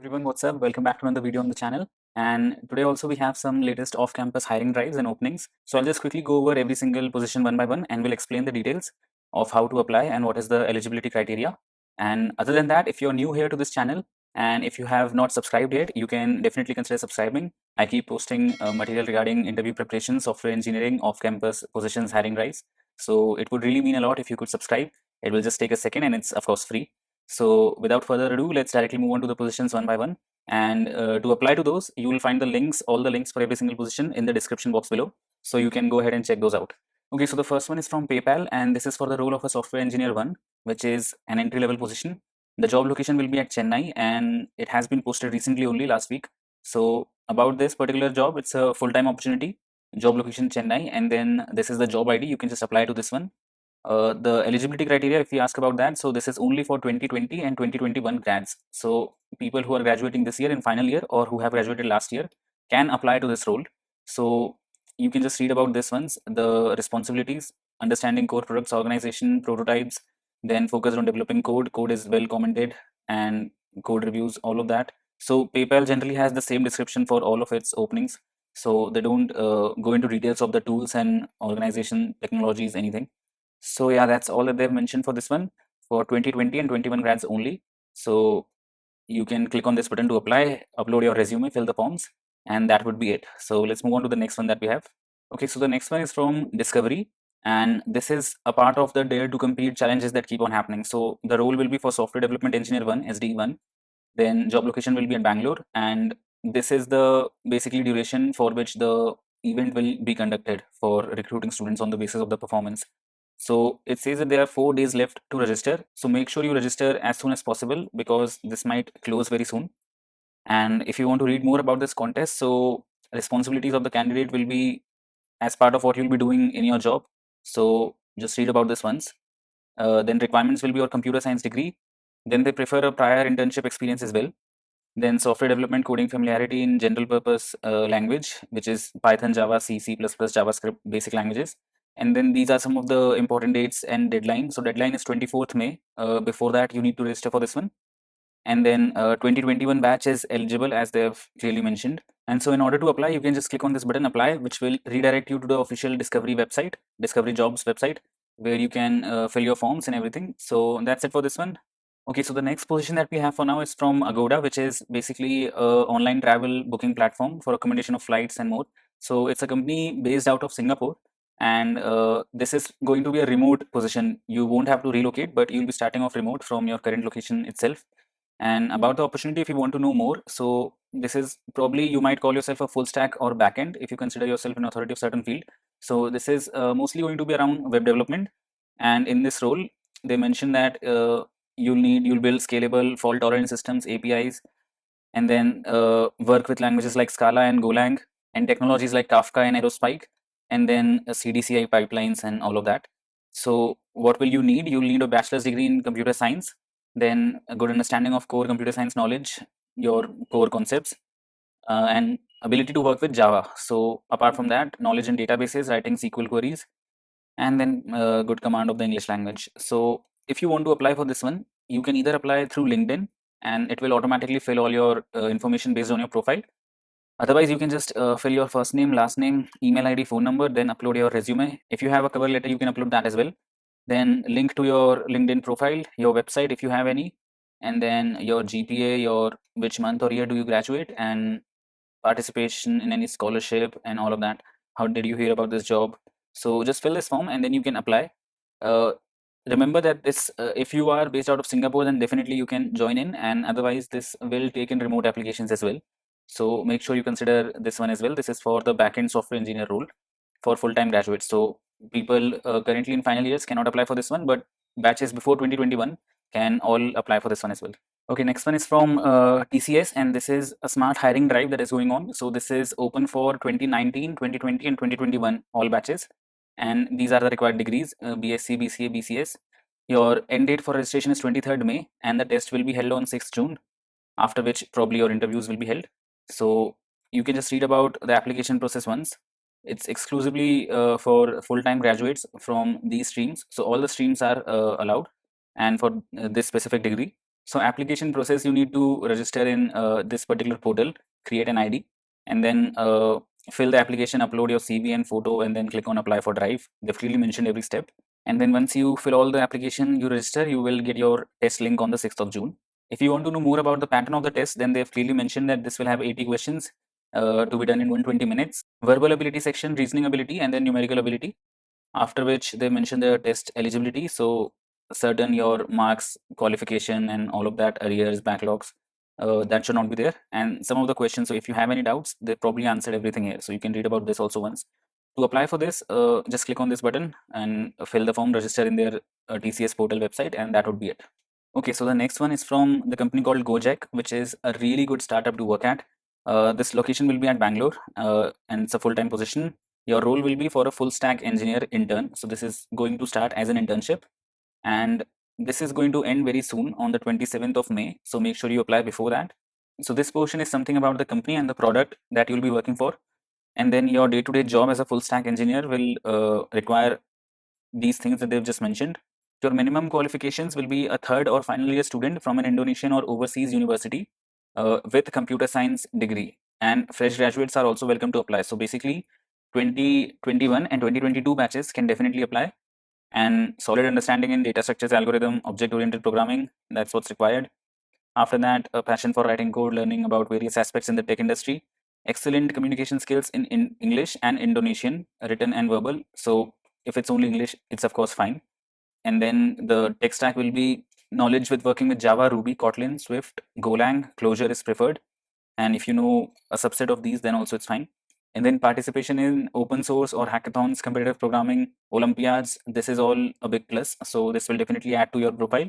Everyone, what's up? Welcome back to another video on the channel. And today also we have some latest off-campus hiring drives and openings. So I'll just quickly go over every single position one by one and we'll explain the details of how to apply and what is the eligibility criteria. And other than that, if you're new here to this channel and if you have not subscribed yet, you can definitely consider subscribing. I keep posting material regarding interview preparation, software engineering, off-campus positions, hiring drives. So it would really mean a lot if you could subscribe. It will just take a second and it's of course free. So without further ado, let's directly move on to the positions one by one. And to apply to those, you will find the links, all the links for every single position in the description box below. So you can go ahead and check those out. Okay, so the first one is from PayPal, and this is for the role of a software engineer one, which is an entry-level position. The job location will be at Chennai, and it has been posted recently only last week. So about this particular job, it's a full-time opportunity. Job location Chennai, and then this is the job ID. You can just apply to this one. The eligibility criteria, if we ask about that, so this is only for 2020 and 2021 grads. So people who are graduating this year in final year or who have graduated last year can apply to this role. So you can just read about this ones, the responsibilities, understanding core products, organization, prototypes, then focus on developing code. Code is well commented and code reviews, all of that. So PayPal generally has the same description for all of its openings. So they don't go into details of the tools and organization technologies, anything. So yeah, that's all that they've mentioned for this one for 2020 and 21 grads only. So you can click on this button to apply, upload your resume, fill the forms, and that would be it. So let's move on to the next one that we have. Okay, so the next one is from Discovery, and this is a part of the Dare to Compete challenges that keep on happening. So the role will be for Software Development Engineer 1, SD1, then job location will be in Bangalore, and this is the basically duration for which the event will be conducted for recruiting students on the basis of the performance. So it says that there are 4 days left to register. So make sure you register as soon as possible because this might close very soon. And if you want to read more about this contest, so responsibilities of the candidate will be as part of what you'll be doing in your job. So just read about this once. Then requirements will be your computer science degree. Then they prefer a prior internship experience as well. Then software development coding familiarity in general purpose language, which is Python, Java, C, C++, JavaScript, basic languages. And then these are some of the important dates and deadline. So deadline is 24th May. Before that, you need to register for this one. And then 2021 batch is eligible as they have clearly mentioned. And so in order to apply, you can just click on this button apply, which will redirect you to the official Discovery website, Discovery Jobs website, where you can fill your forms and everything. So that's it for this one. Okay, so the next position that we have for now is from Agoda, which is basically a online travel booking platform for accommodation of flights and more. So it's a company based out of Singapore, and this is going to be a remote position. You won't have to relocate, but you'll be starting off remote from your current location itself. And about the opportunity, if you want to know more, so this is probably you might call yourself a full stack or backend if you consider yourself an authority of certain field. So this is mostly going to be around web development, and in this role, they mentioned that you'll build scalable fault tolerant systems, APIs, and then work with languages like Scala and Golang, and technologies like Kafka and Aerospike, and then CDCI pipelines and all of that. So what will you need? You'll need a bachelor's degree in computer science, then a good understanding of core computer science knowledge, your core concepts, and ability to work with Java. So apart from that, knowledge in databases, writing SQL queries, and then good command of the English language. So if you want to apply for this one, you can either apply through LinkedIn and it will automatically fill all your information based on your profile. Otherwise, you can just fill your first name, last name, email ID, phone number, then upload your resume. If you have a cover letter, you can upload that as well. Then link to your LinkedIn profile, your website if you have any, and then your GPA, your which month or year do you graduate, and participation in any scholarship and all of that. How did you hear about this job? So just fill this form and then you can apply. Uh, Remember that this, if you are based out of Singapore, then definitely you can join in, and otherwise this will take in remote applications as well. So make sure you consider this one as well. This is for the backend software engineer role for full-time graduates. So people currently in final years cannot apply for this one, but batches before 2021 can all apply for this one as well. Okay, next one is from TCS, and this is a smart hiring drive that is going on. So this is open for 2019, 2020, and 2021 all batches, and these are the required degrees: BSc, BCA, BCS. Your end date for registration is 23rd May, and the test will be held on 6th June. After which probably your interviews will be held. So you can just read about the application process once. It's exclusively for full-time graduates from these streams. So all the streams are allowed, and for this specific degree. So application process, you need to register in this particular portal, create an ID, and then fill the application, upload your CV and photo, and then click on apply for Drive. They've clearly mentioned every step. And then once you fill all the application, you register, you will get your test link on the 6th of June. If you want to know more about the pattern of the test, then they've clearly mentioned that this will have 80 questions to be done in 120 minutes. Verbal ability section, reasoning ability, and then numerical ability. After which they mention the test eligibility. So certain your marks, qualification, and all of that, arrears, backlogs, that should not be there. And some of the questions, so if you have any doubts, they probably answered everything here. So you can read about this also once. To apply for this, just click on this button and fill the form, register in their TCS portal website, and that would be it. Okay, so the next one is from the company called Gojek, which is a really good startup to work at. This location will be at Bangalore, and it's a full-time position. Your role will be for a full stack engineer intern. So this is going to start as an internship, and this is going to end very soon on the 27th of May. So make sure you apply before that. So this portion is something about the company and the product that you'll be working for. And then your day-to-day job as a full stack engineer will require these things that they've just mentioned. Your minimum qualifications will be a third or final year student from an Indonesian or overseas university with computer science degree. And fresh graduates are also welcome to apply. So basically, 2021 and 2022 batches can definitely apply. And solid understanding in data structures, algorithm, object-oriented programming, that's what's required. After that, a passion for writing code, learning about various aspects in the tech industry, excellent communication skills in English and Indonesian, written and verbal. So if it's only English, it's of course fine. And then the tech stack will be knowledge with working with Java, Ruby, Kotlin, Swift, Golang, Clojure is preferred. And if you know a subset of these, then also it's fine. And then participation in open source or hackathons, competitive programming, Olympiads, this is all a big plus. So this will definitely add to your profile.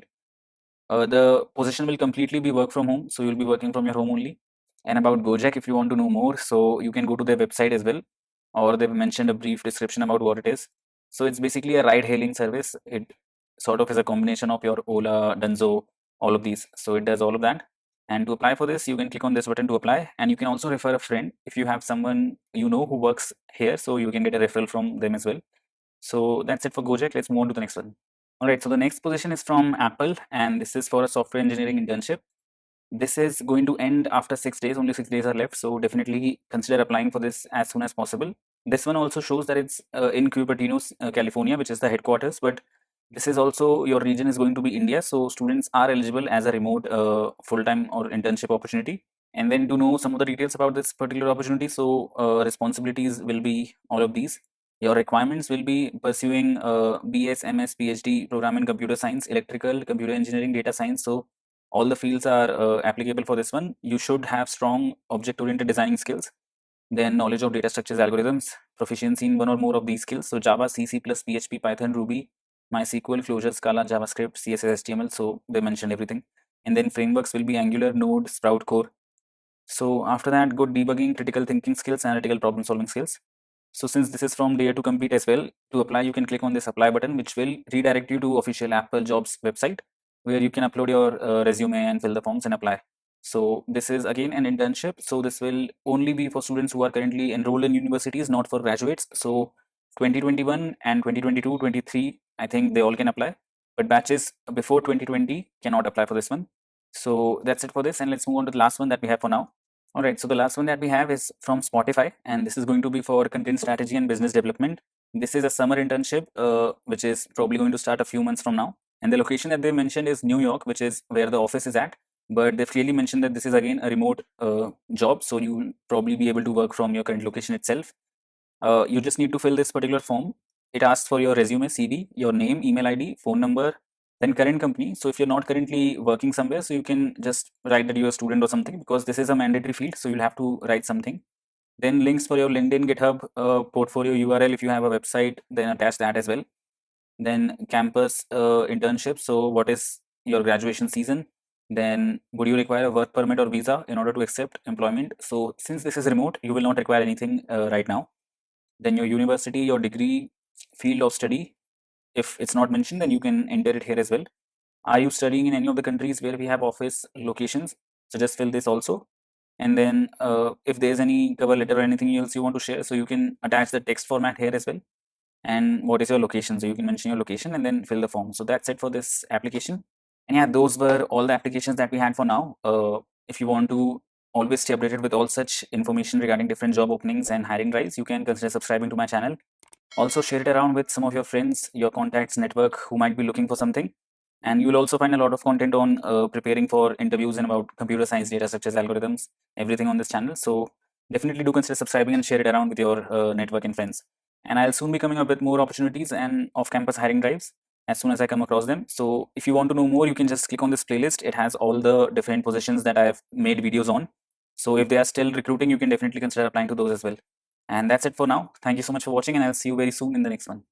The position will completely be work from home, so you'll be working from your home only. And about Gojek, if you want to know more, so you can go to their website as well, or they've mentioned a brief description about what it is. So it's basically a ride-hailing service. It sort of is a combination of your Ola, Dunzo, all of these. So it does all of that. And to apply for this, you can click on this button to apply, and you can also refer a friend if you have someone you know who works here, so you can get a referral from them as well. So that's it for Gojek. Let's move on to the next one. All right, so the next position is from Apple, and this is for a software engineering internship. This is going to end after 6 days, only 6 days are left. So definitely consider applying for this as soon as possible. This one also shows that it's in Cupertino, California, which is the headquarters, but this is also your region is going to be India. So students are eligible as a remote full-time or internship opportunity. And then to know some of the details about this particular opportunity, so responsibilities will be all of these. Your requirements will be pursuing BS, MS, PhD program in computer science, electrical, computer engineering, data science. So all the fields are applicable for this one. You should have strong object-oriented designing skills, then knowledge of data structures, algorithms, proficiency in one or more of these skills. So Java, C, C++, PHP, Python, Ruby, MySQL, Clojure, Scala, JavaScript, CSS, HTML. So they mentioned everything. And then frameworks will be Angular, Node, Sprout Core. So after that, good debugging, critical thinking skills, analytical problem solving skills. So since this is from Dare to Compete as well, to apply, you can click on this apply button, which will redirect you to official Apple Jobs website, where you can upload your resume and fill the forms and apply. So this is again an internship. So this will only be for students who are currently enrolled in universities, not for graduates. So 2021 and 2022, 23, I think they all can apply, but batches before 2020 cannot apply for this one. So that's it for this, and let's move on to the last one that we have for now. All right, so the last one that we have is from Spotify, and this is going to be for content strategy and business development. This is a summer internship, which is probably going to start a few months from now. And the location that they mentioned is New York, which is where the office is at. But they've clearly mentioned that this is again a remote job, so you will probably be able to work from your current location itself. You just need to fill this particular form. It asks for your resume, CV, your name, email ID, phone number, then current company. So if you're not currently working somewhere, so you can just write that you're a student or something, because this is a mandatory field, so you'll have to write something. Then links for your LinkedIn, GitHub, portfolio URL. If you have a website, then attach that as well. Then campus internship. So what is your graduation season? Then would you require a work permit or visa in order to accept employment? So since this is remote, you will not require anything right now. Then your university, your degree, field of study. If it's not mentioned, then you can enter it here as well. Are you studying in any of the countries where we have office locations? So just fill this also. And then if there's any cover letter or anything else you want to share, so you can attach the text format here as well. And what is your location? So you can mention your location and then fill the form. So that's it for this application. And yeah, those were all the applications that we had for now. If you want to always stay updated with all such information regarding different job openings and hiring drives, you can consider subscribing to my channel. Also share it around with some of your friends, your contacts, network who might be looking for something. And you'll also find a lot of content on preparing for interviews and about computer science data structures, algorithms, everything on this channel. So definitely do consider subscribing and share it around with your network and friends. And I'll soon be coming up with more opportunities and off-campus hiring drives as soon as I come across them. So if you want to know more, you can just click on this playlist. It has all the different positions that I've made videos on. So if they are still recruiting, you can definitely consider applying to those as well. And that's it for now. Thank you so much for watching, and I'll see you very soon in the next one.